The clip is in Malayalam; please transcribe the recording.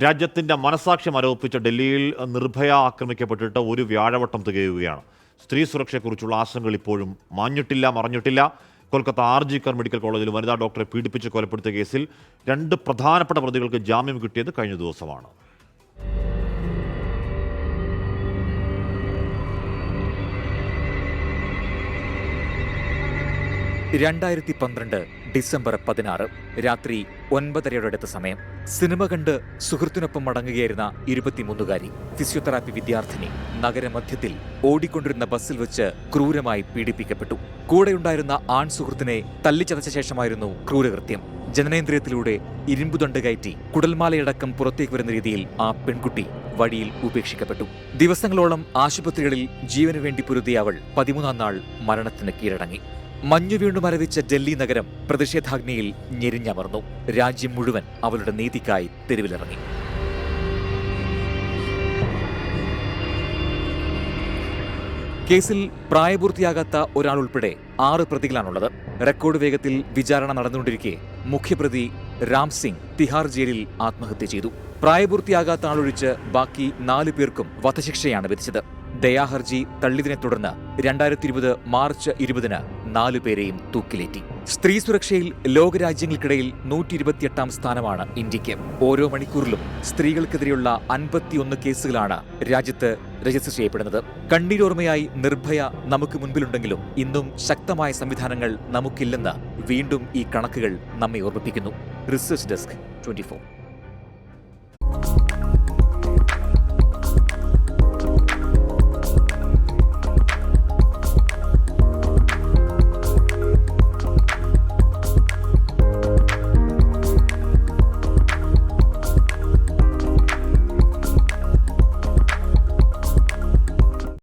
രാജ്യത്തിന്റെ മനസാക്ഷി മരവിപ്പിച്ച ഡൽഹിയിൽ നിർഭയ ആക്രമിക്കപ്പെട്ടിട്ട് ഒരു വ്യാഴവട്ടം തികയുകയാണ്. സ്ത്രീ സുരക്ഷയെക്കുറിച്ചുള്ള ആശങ്കകൾ ഇപ്പോഴും മാഞ്ഞിട്ടില്ല, മറഞ്ഞിട്ടില്ല. കൊൽക്കത്ത RG കർ മെഡിക്കൽ കോളേജിൽ വനിതാ ഡോക്ടറെ പീഡിപ്പിച്ച് കൊലപ്പെടുത്തിയ കേസിൽ 2 പ്രധാനപ്പെട്ട പ്രതികൾക്ക് ജാമ്യം കിട്ടിയത് കഴിഞ്ഞ ദിവസമാണ്. 2012 ഡിസംബർ 16 രാത്രി 9:30 സമയം. സിനിമ കണ്ട് സുഹൃത്തിനൊപ്പം മടങ്ങുകയായിരുന്ന 23-കാരി ഫിസിയോതെറാപ്പി വിദ്യാർത്ഥിനി നഗരമധ്യത്തിൽ ഓടിക്കൊണ്ടിരുന്ന ബസ്സിൽ വെച്ച് ക്രൂരമായി പീഡിപ്പിക്കപ്പെട്ടു. കൂടെയുണ്ടായിരുന്ന ആൺ സുഹൃത്തിനെ തല്ലിച്ചതച്ച ശേഷമായിരുന്നു ക്രൂരകൃത്യം. ജനനേന്ദ്രിയത്തിലൂടെ ഇരുമ്പുദണ്ട് കയറ്റി കുടൽമാലയടക്കം പുറത്തേക്ക് വരുന്ന രീതിയിൽ ആ പെൺകുട്ടി വഴിയിൽ ഉപേക്ഷിക്കപ്പെട്ടു. ദിവസങ്ങളോളം ആശുപത്രികളിൽ ജീവനു വേണ്ടി പൊരുതിയ അവൾ 13-ാം നാൾ മരണത്തിന് കീഴടങ്ങി. മഞ്ഞു വീണ്ടു മരവിച്ച ഡൽഹി നഗരം പ്രതിഷേധാഗ്നിയിൽ ഞെരിഞ്ഞമർന്നു. രാജ്യം മുഴുവൻ അവളുടെ നീതിക്കായി തെരുവിലിറങ്ങി. കേസിൽ പ്രായപൂർത്തിയാകാത്ത ഒരാൾ ഉൾപ്പെടെ 6 പ്രതികളാണുള്ളത്. റെക്കോർഡ് വേഗത്തിൽ വിചാരണ നടന്നുകൊണ്ടിരിക്കെ മുഖ്യപ്രതി രാം സിംഗ് തിഹാർ ജയിലിൽ ആത്മഹത്യ ചെയ്തു. പ്രായപൂർത്തിയാകാത്ത ആളൊഴിച്ച് ബാക്കി 4 പേർക്കും വധശിക്ഷയാണ് വിധിച്ചത്. ദയാഹർജി തള്ളിയതിനെ തുടർന്ന് 2020 മാർച്ച് 20-ന് 4 പേരെയും തൂക്കിലേറ്റി. സ്ത്രീ സുരക്ഷയിൽ ലോകരാജ്യങ്ങൾക്കിടയിൽ 128-ാം സ്ഥാനമാണ് ഇന്ത്യക്ക്. ഓരോ മണിക്കൂറിലും സ്ത്രീകൾക്കെതിരെയുള്ള 51 കേസുകളാണ് രാജ്യത്ത് രജിസ്റ്റർ ചെയ്യപ്പെടുന്നത്. കണ്ണീരോർമ്മയായി നിർഭയ നമുക്ക് മുൻപിലുണ്ടെങ്കിലും ഇന്നും ശക്തമായ സംവിധാനങ്ങൾ നമുക്കില്ലെന്ന് വീണ്ടും ഈ കണക്കുകൾ നമ്മെ ഓർമ്മിപ്പിക്കുന്നു. Research desk 24.